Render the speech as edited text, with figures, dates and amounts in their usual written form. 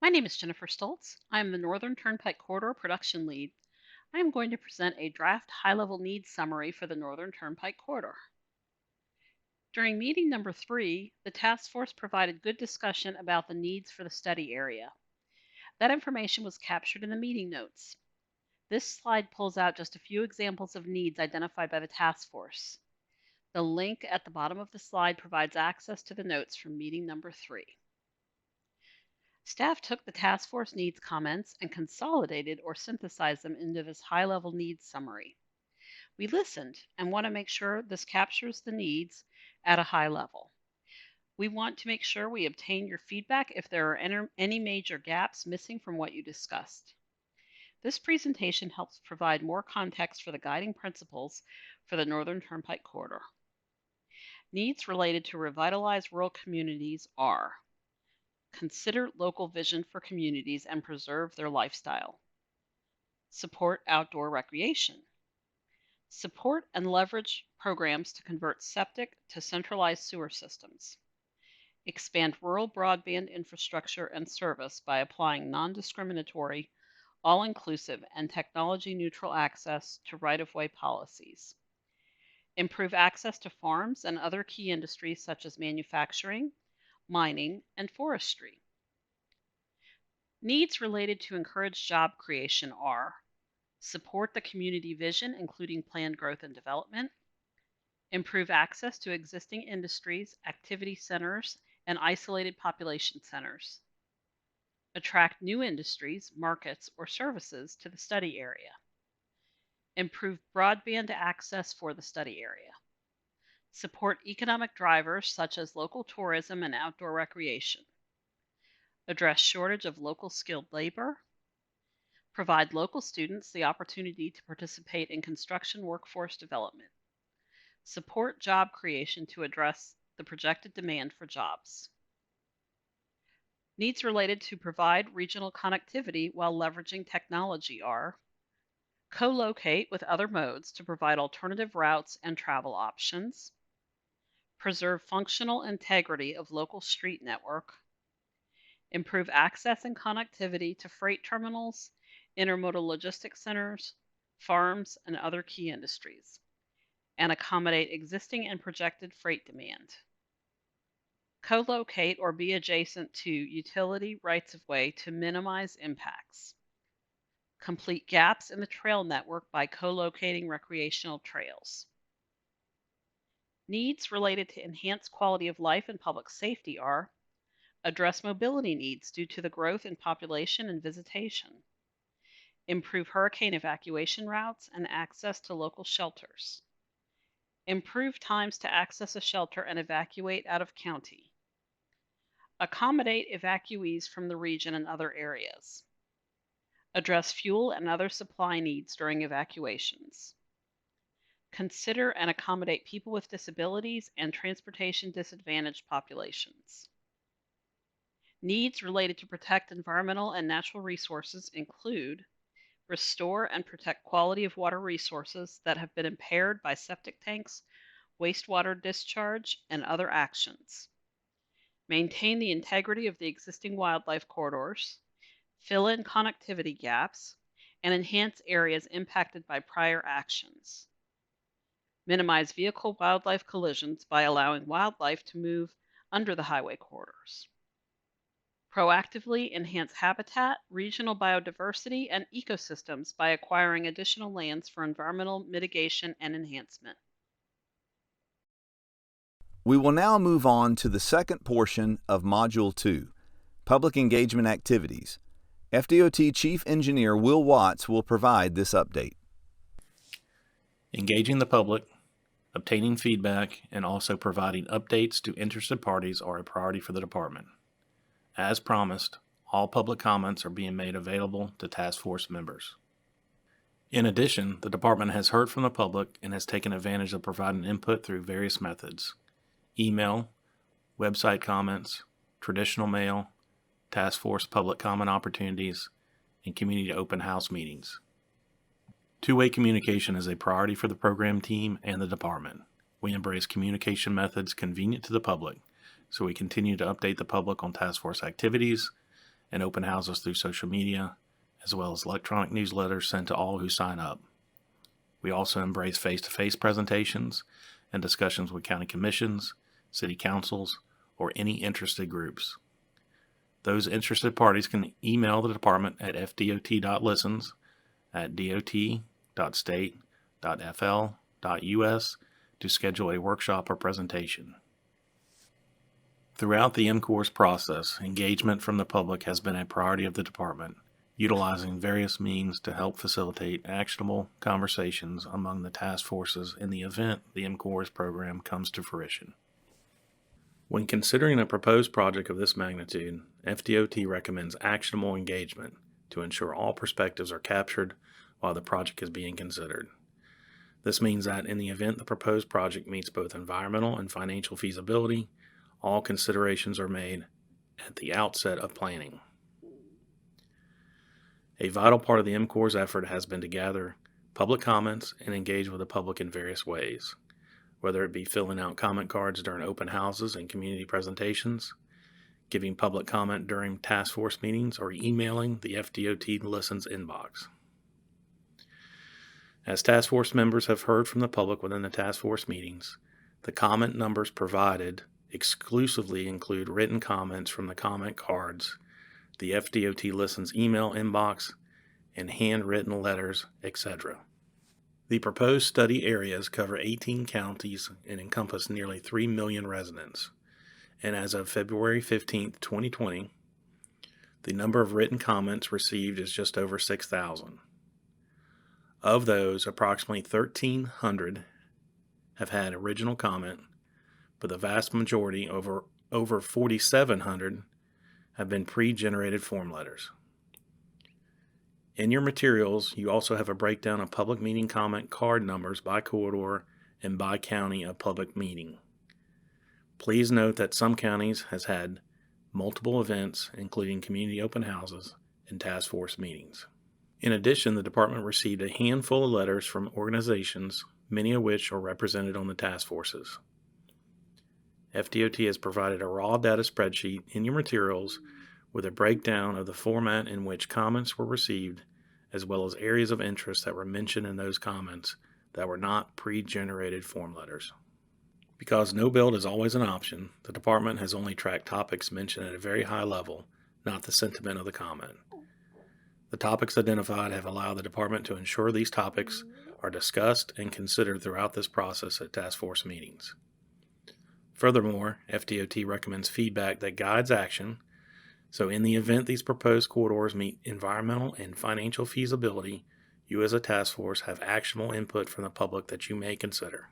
My name is Jennifer Stoltz. I am the Northern Turnpike Corridor Production Lead. I am going to present a draft high-level needs summary for the Northern Turnpike Corridor. During meeting number 3, the task force provided good discussion about the needs for the study area. That information was captured in the meeting notes. This slide pulls out just a few examples of needs identified by the task force. The link at the bottom of the slide provides access to the notes from meeting number 3. Staff took the task force needs comments and consolidated or synthesized them into this high-level needs summary. We listened and want to make sure this captures the needs at a high level. We want to make sure we obtain your feedback if there are any major gaps missing from what you discussed. This presentation helps provide more context for the guiding principles for the Northern Turnpike Corridor. Needs related to revitalized rural communities are: consider local vision for communities and preserve their lifestyle. Support outdoor recreation. Support and leverage programs to convert septic to centralized sewer systems. Expand rural broadband infrastructure and service by applying non-discriminatory, all-inclusive, and technology-neutral access to right-of-way policies. Improve access to farms and other key industries such as manufacturing, mining, and forestry. Needs related to encourage job creation are: support the community vision, including planned growth and development; improve access to existing industries, activity centers, and isolated population centers; attract new industries, markets, or services to the study area; improve broadband access for the study area; support economic drivers such as local tourism and outdoor recreation; address shortage of local skilled labor; provide local students the opportunity to participate in construction workforce development; support job creation to address the projected demand for jobs. Needs related to provide regional connectivity while leveraging technology are: co-locate with other modes to provide alternative routes and travel options; preserve functional integrity of local street network; improve access and connectivity to freight terminals, intermodal logistics centers, farms, and other key industries; and accommodate existing and projected freight demand. Co-locate or be adjacent to utility rights-of-way to minimize impacts. Complete gaps in the trail network by co-locating recreational trails. Needs related to enhanced quality of life and public safety are: address mobility needs due to the growth in population and visitation; improve hurricane evacuation routes and access to local shelters; improve times to access a shelter and evacuate out of county; accommodate evacuees from the region and other areas; address fuel and other supply needs during evacuations; consider and accommodate people with disabilities and transportation disadvantaged populations. Needs related to protect environmental and natural resources include: restore and protect quality of water resources that have been impaired by septic tanks, wastewater discharge, and other actions; maintain the integrity of the existing wildlife corridors; fill in connectivity gaps, and enhance areas impacted by prior actions; minimize vehicle-wildlife collisions by allowing wildlife to move under the highway corridors; proactively enhance habitat, regional biodiversity, and ecosystems by acquiring additional lands for environmental mitigation and enhancement. We will now move on to the second portion of Module 2, Public Engagement Activities. FDOT Chief Engineer Will Watts will provide this update. Engaging the public, obtaining feedback, and also providing updates to interested parties are a priority for the department. As promised, all public comments are being made available to task force members. In addition, the department has heard from the public and has taken advantage of providing input through various methods: email, website comments, traditional mail, task force public comment opportunities, and community open house meetings. Two-way communication is a priority for the program team and the department. We embrace communication methods convenient to the public, so we continue to update the public on task force activities and open houses through social media, as well as electronic newsletters sent to all who sign up. We also embrace face-to-face presentations and discussions with county commissions, city councils, or any interested groups. Those interested parties can email the department at fdot.listens@dot.state.fl.us to schedule a workshop or presentation. Throughout the MCORS process, engagement from the public has been a priority of the department, utilizing various means to help facilitate actionable conversations among the task forces in the event the MCORS program comes to fruition. When considering a proposed project of this magnitude, FDOT recommends actionable engagement to ensure all perspectives are captured while the project is being considered. This means that in the event the proposed project meets both environmental and financial feasibility, all considerations are made at the outset of planning. A vital part of the MCORS effort has been to gather public comments and engage with the public in various ways, whether it be filling out comment cards during open houses and community presentations, giving public comment during task force meetings, or emailing the FDOT Listens inbox. As task force members have heard from the public within the task force meetings, the comment numbers provided exclusively include written comments from the comment cards, the FDOT Listens email inbox, and handwritten letters, etc. The proposed study areas cover 18 counties and encompass nearly 3 million residents. And as of February 15, 2020, the number of written comments received is just over 6,000. Of those, approximately 1,300 have had original comment, but the vast majority, over 4,700, have been pre-generated form letters. In your materials, you also have a breakdown of public meeting comment card numbers by corridor and by county of public meeting. Please note that some counties has had multiple events, including community open houses and task force meetings. In addition, the department received a handful of letters from organizations, many of which are represented on the task forces. FDOT has provided a raw data spreadsheet in your materials with a breakdown of the format in which comments were received, as well as areas of interest that were mentioned in those comments that were not pre-generated form letters. Because no build is always an option, the department has only tracked topics mentioned at a very high level, not the sentiment of the comment. The topics identified have allowed the department to ensure these topics are discussed and considered throughout this process at task force meetings. Furthermore, FDOT recommends feedback that guides action, so in the event these proposed corridors meet environmental and financial feasibility, you as a task force have actionable input from the public that you may consider.